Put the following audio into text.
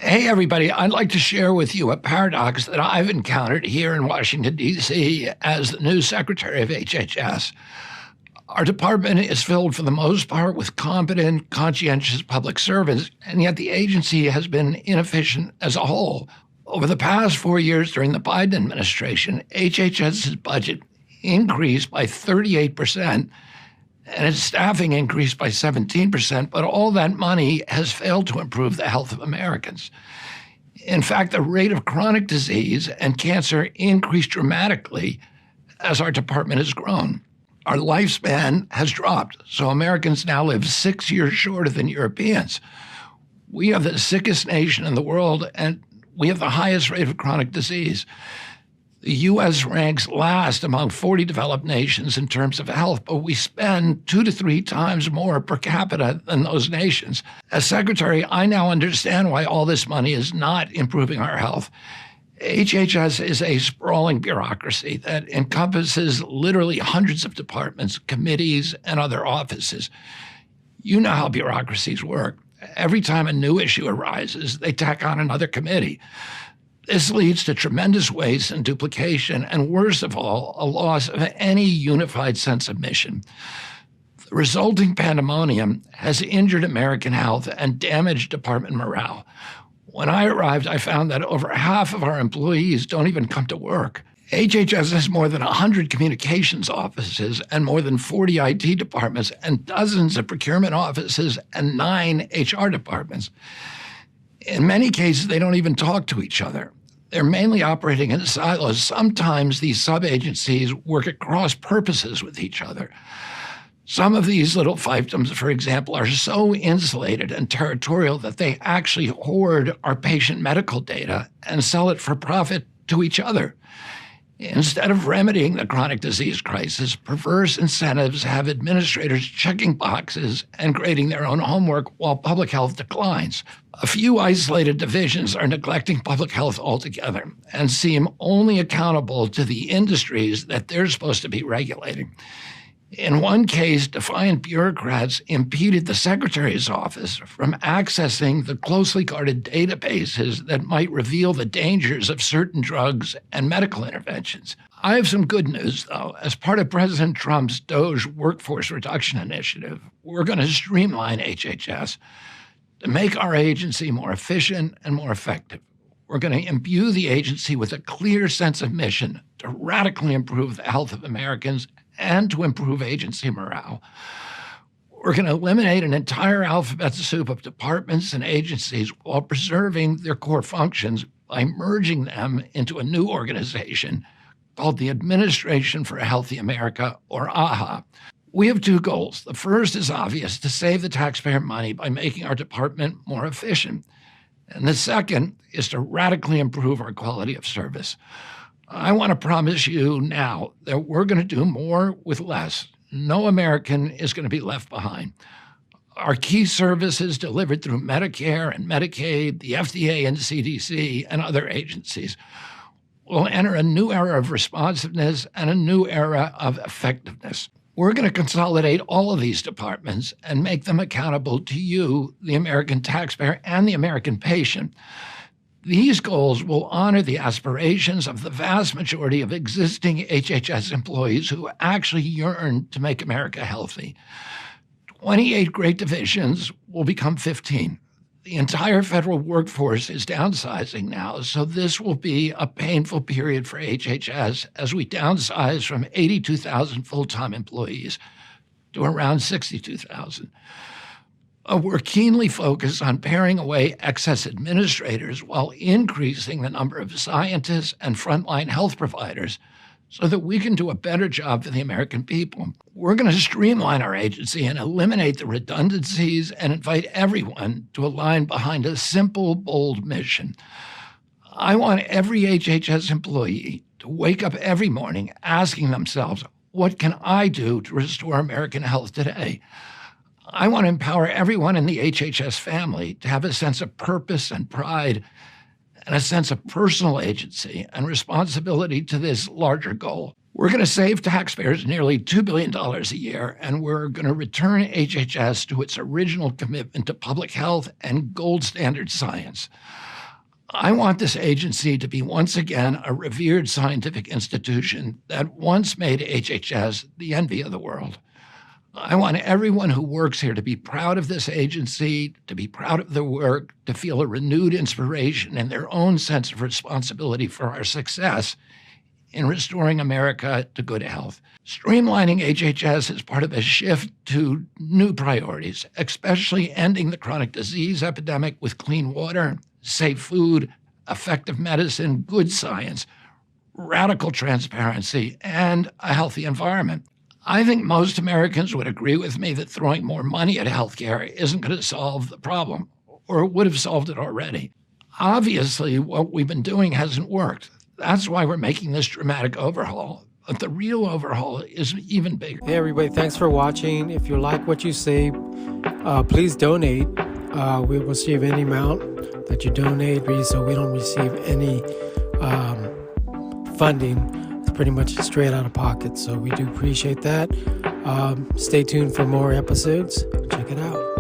Hey, everybody. I'd like to share with you a paradox that I've encountered here in Washington, D.C. as the new secretary of HHS. Our department is filled for the most part with competent, conscientious public servants, and yet the agency has been inefficient as a whole. Over the past 4 years during the Biden administration, HHS's budget increased by 38%, and its staffing increased by 17%, but all that money has failed to improve the health of Americans. In fact, the rate of chronic disease and cancer increased dramatically as our department has grown. Our lifespan has dropped, so Americans now live 6 years shorter than Europeans. We are the sickest nation in the world, and we have the highest rate of chronic disease. The U.S. ranks last among 40 developed nations in terms of health, but we spend 2 to 3 times more per capita than those nations. As secretary, I now understand why all this money is not improving our health. HHS is a sprawling bureaucracy that encompasses literally hundreds of departments, committees, and other offices. You know how bureaucracies work. Every time a new issue arises, they tack on another committee. This leads to tremendous waste and duplication, and worst of all, a loss of any unified sense of mission. The resulting pandemonium has injured American health and damaged department morale. When I arrived, I found that over half of our employees don't even come to work. HHS has more than 100 communications offices and more than 40 IT departments and dozens of procurement offices and 9 HR departments. In many cases, they don't even talk to each other. They're mainly operating in silos. Sometimes these sub-agencies work at cross purposes with each other. Some of these little fiefdoms, for example, are so insulated and territorial that they actually hoard our patient medical data and sell it for profit to each other. Instead of remedying the chronic disease crisis, perverse incentives have administrators checking boxes and grading their own homework while public health declines. A few isolated divisions are neglecting public health altogether and seem only accountable to the industries that they're supposed to be regulating. In one case, defiant bureaucrats impeded the secretary's office from accessing the closely guarded databases that might reveal the dangers of certain drugs and medical interventions. I have some good news, though. As part of President Trump's DOGE workforce reduction initiative, we're going to streamline HHS to make our agency more efficient and more effective. We're going to imbue the agency with a clear sense of mission to radically improve the health of Americans and to improve agency morale. We're going to eliminate an entire alphabet soup of departments and agencies while preserving their core functions by merging them into a new organization called the Administration for a Healthy America, or AHA. We have 2 goals. The first is obvious: to save the taxpayer money by making our department more efficient. And the second is to radically improve our quality of service. I want to promise you now that we're going to do more with less. No American is going to be left behind. Our key services delivered through Medicare and Medicaid, the FDA and CDC, and other agencies will enter a new era of responsiveness and a new era of effectiveness. We're going to consolidate all of these departments and make them accountable to you, the American taxpayer, and the American patient. These goals will honor the aspirations of the vast majority of existing HHS employees who actually yearn to make America healthy. 28 great divisions will become 15. The entire federal workforce is downsizing now, so this will be a painful period for HHS as we downsize from 82,000 full-time employees to around 62,000. We're keenly focused on paring away excess administrators while increasing the number of scientists and frontline health providers so that we can do a better job for the American people. We're going to streamline our agency and eliminate the redundancies and invite everyone to align behind a simple, bold mission. I want every HHS employee to wake up every morning asking themselves, what can I do to restore American health today? I want to empower everyone in the HHS family to have a sense of purpose and pride and a sense of personal agency and responsibility to this larger goal. We're going to save taxpayers nearly $2 billion a year, and we're going to return HHS to its original commitment to public health and gold standard science. I want this agency to be once again a revered scientific institution that once made HHS the envy of the world. I want everyone who works here to be proud of this agency, to be proud of their work, to feel a renewed inspiration and their own sense of responsibility for our success in restoring America to good health. Streamlining HHS is part of a shift to new priorities, especially ending the chronic disease epidemic with clean water, safe food, effective medicine, good science, radical transparency, and a healthy environment. I think most Americans would agree with me that throwing more money at healthcare isn't going to solve the problem, or it would have solved it already. Obviously, what we've been doing hasn't worked. That's why we're making this dramatic overhaul. But the real overhaul is even bigger. Hey, everybody, thanks for watching. If you like what you see, please donate. We will receive any amount that you donate, so we don't receive any funding. It's pretty much straight out of pocket, so we do appreciate that. Stay tuned for more episodes. Check it out.